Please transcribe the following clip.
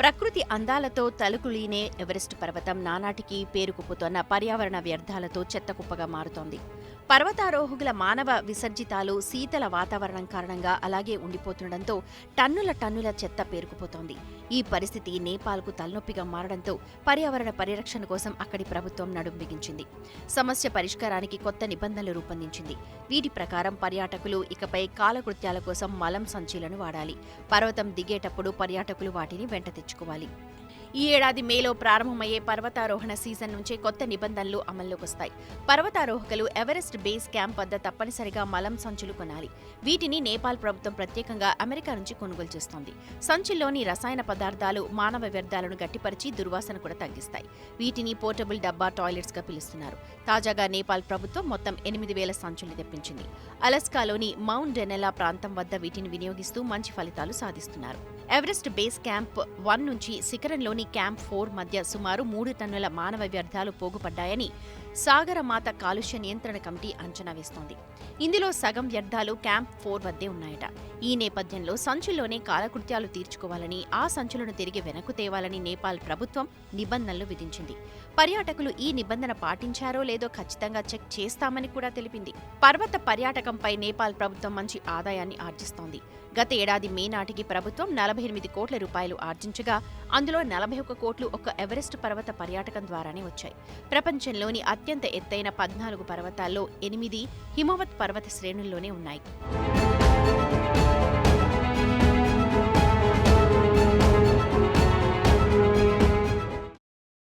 ప్రకృతి అందాలతో తలుకులీనే ఎవరెస్ట్ పర్వతం నానాటికి పేరుకుపోతున్న పర్యావరణ వ్యర్థాలతో చెత్తకుప్పగా మారుతోంది. పర్వతారోహకుల మానవ విసర్జితాలు శీతల వాతావరణం కారణంగా అలాగే ఉండిపోతుండటంతో టన్నుల చెత్త పేరుకుపోతోంది. ఈ పరిస్థితి నేపాల్కు తలనొప్పిగా మారడంతో పర్యావరణ పరిరక్షణ కోసం అక్కడి ప్రభుత్వం నడుం బిగించింది. సమస్య పరిష్కారానికి కొత్త నిబంధనలు రూపొందించింది. వీటి ప్రకారం పర్యాటకులు ఇకపై కాలకృత్యాల కోసం మలం సంచీలను వాడాలి. పర్వతం దిగేటప్పుడు పర్యాటకులు వాటిని వెంట తెచ్చుకోవాలి. ఈ ఏడాది మేలో ప్రారంభమయ్యే పర్వతారోహణ సీజన్ నుంచే కొత్త నిబంధనలు అమల్లోకొస్తాయి. పర్వతారోహకులు ఎవరెస్ట్ బేస్ క్యాంప్ వద్ద తప్పనిసరిగా మలం సంచులు కొనాలి. వీటిని నేపాల్ ప్రభుత్వం ప్రత్యేకంగా అమెరికా నుంచి కొనుగోలు చేస్తోంది. సంచుల్లోని రసాయన పదార్థాలు మానవ వ్యర్థాలను గట్టిపరిచి దుర్వాసన కూడా తగ్గిస్తాయి. వీటిని పోర్టబుల్ డబ్బా టాయిలెట్స్ గా పిలుస్తున్నారు. తాజాగా నేపాల్ ప్రభుత్వం మొత్తం 8,000 సంచులు తెప్పించింది. అలస్కాలోని మౌంట్ డెనెలా ప్రాంతం వద్ద వీటిని వినియోగిస్తూ మంచి ఫలితాలు సాధిస్తున్నారు. ఎవరెస్ట్ బేస్ క్యాంప్ 1 నుంచి శిఖరంలోని క్యాంప్ 4 మధ్య సుమారు 3 టన్నుల మానవ వ్యర్థాలు పోగుపడ్డాయని సాగరమాత కాలుష్య నియంత్రణ కమిటీ అంచనా వేస్తోంది. ఇందులో సగం వ్యర్థాలు క్యాంప్ 4 వద్దే ఉన్నాయట. ఈ నేపథ్యంలో సంచుల్లోనే కాలకృత్యాలు తీర్చుకోవాలని, ఆ సంచులను తిరిగి వెనక్కు తేవాలని నేపాల్ ప్రభుత్వం నిబంధనలు విధించింది. పర్యాటకులు ఈ నిబంధన పాటించారో లేదో ఖచ్చితంగా చెక్ చేస్తామని కూడా తెలిపింది. పర్వత పర్యాటకంపై నేపాల్ ప్రభుత్వం మంచి ఆదాయాన్ని ఆర్జిస్తోంది. గత ఏడాది మే నాటికి ప్రభుత్వం 48 కోట్ల రూపాయలు ఆర్జించగా అందులో 41 కోట్లు ఒక్క ఎవరెస్ట్ పర్వత పర్యాటకం ద్వారానే వచ్చాయి. ప్రపంచంలోని అత్యంత ఎత్తైన 14 పర్వతాల్లో 8 హిమవత్ పర్వత శ్రేణుల్లోనే ఉన్నాయి.